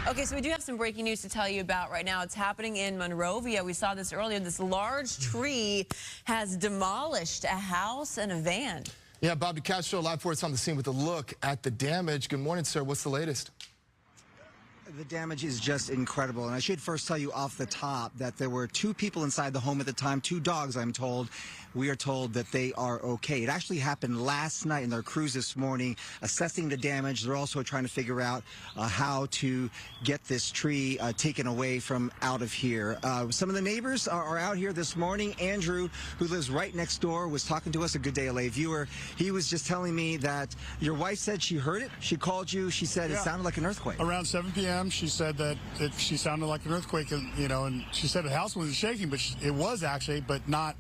Okay, so we do have some breaking news to tell you about right now. It's happening in Monrovia. We saw this earlier. This large tree has demolished a house and a van. Yeah, Bob DeCastro live for us on the scene with a look at the damage. Good morning, sir. What's the latest? The damage is just incredible. And I should first tell you off the top that there were 2 people inside the home at the time, 2 dogs, I'm told. We are told that they are okay. It actually happened last night in their crews this morning, assessing the damage. They're also trying to figure out how to get this tree taken away from out of here. Some of the neighbors are out here this morning. Andrew, who lives right next door, was talking to us, a Good Day LA viewer. He was just telling me that your wife said she heard it. She called you. She said it sounded like an earthquake. Around 7 p.m., she said that she sounded like an earthquake, and she said the house wasn't shaking, but it was actually, but not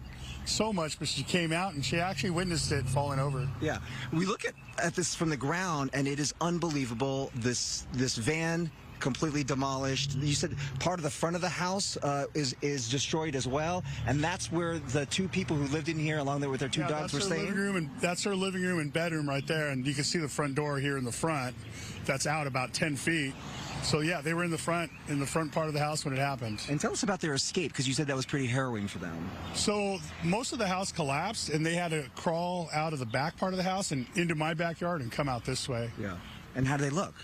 so much. But she came out and she actually witnessed it falling over. Yeah, we look at this from the ground, and it is unbelievable. This van completely demolished. You said part of the front of the house is destroyed as well, and that's where the 2 people who lived in here along there with their 2 dogs were staying. That's her living room and bedroom right there, and you can see the front door here in the front. That's out about 10 feet. So yeah, they were in the front part of the house when it happened. And tell us about their escape, because you said that was pretty harrowing for them. So most of the house collapsed, and they had to crawl out of the back part of the house and into my backyard and come out this way. Yeah. And how did they look?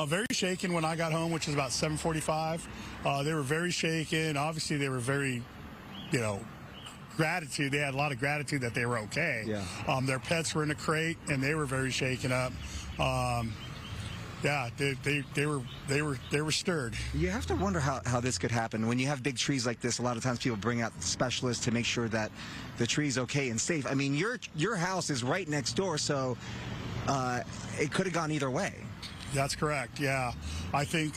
Very shaken when I got home, which is about 7:45. They were very shaken. Obviously, they were very, gratitude. They had a lot of gratitude that they were okay. Yeah. Their pets were in a crate, and they were very shaken up. Yeah, they were stirred. You have to wonder how this could happen. When you have big trees like this, a lot of times people bring out specialists to make sure that the tree's okay and safe. I mean, your house is right next door, so it could have gone either way. That's correct. Yeah, I think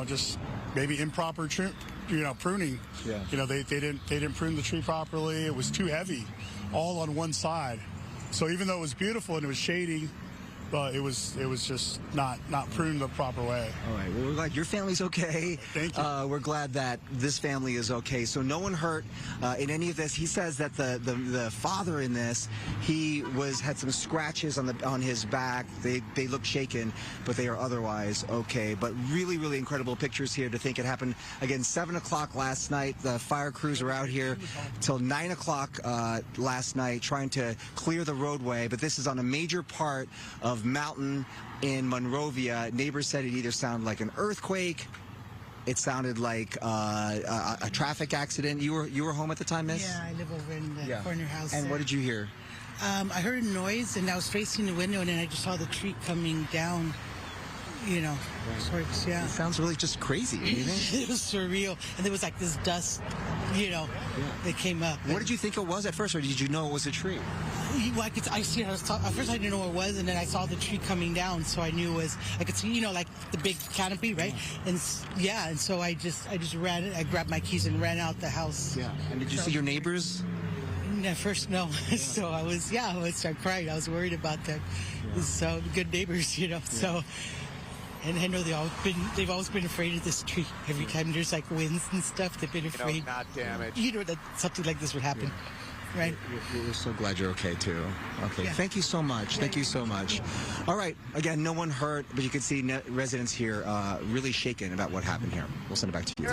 just maybe improper pruning. Yeah. They didn't prune the tree properly. It was too heavy, all on one side. So even though it was beautiful and it was shady, it was just not pruned the proper way. All right. Well, we're glad your family's okay. Thank you. We're glad that this family is okay. So no one hurt in any of this. He says that the father in this, he had some scratches on his back. They look shaken, but they are otherwise okay. But really, really incredible pictures here to think it happened again 7 o'clock last night. The fire crews were out here till 9 o'clock last night trying to clear the roadway. But this is on a major part of mountain in Monrovia. Neighbors said it either sounded like an earthquake, it sounded like a traffic accident. You were home at the time, miss? Yeah, I live over in the corner house. And what did you hear? I heard a noise, and I was facing the window, and then I just saw the tree coming down. Sorts, yeah. It sounds really just crazy. You think? It was surreal, and there was like this dust, that came up. What did you think it was at first, or did you know it was a tree? Well, I see it. At first, I didn't know what it was, and then I saw the tree coming down, so I knew it was. I could see, like the big canopy, right? Yeah. And so I just ran. I grabbed my keys and ran out the house. Yeah. And did you see your neighbors? At first, no. Yeah. So I started crying. I was worried about that. Yeah. So good neighbors, Yeah. So. And I know they've always been afraid of this tree. Every time there's like winds and stuff, they've been afraid. Not damaged. That something like this would happen. Right. We're so glad you're okay, too. Okay. Yeah. Thank you so much. Thank you so much. All right. Again, no one hurt, but you can see residents here really shaken about what happened here. We'll send it back to you.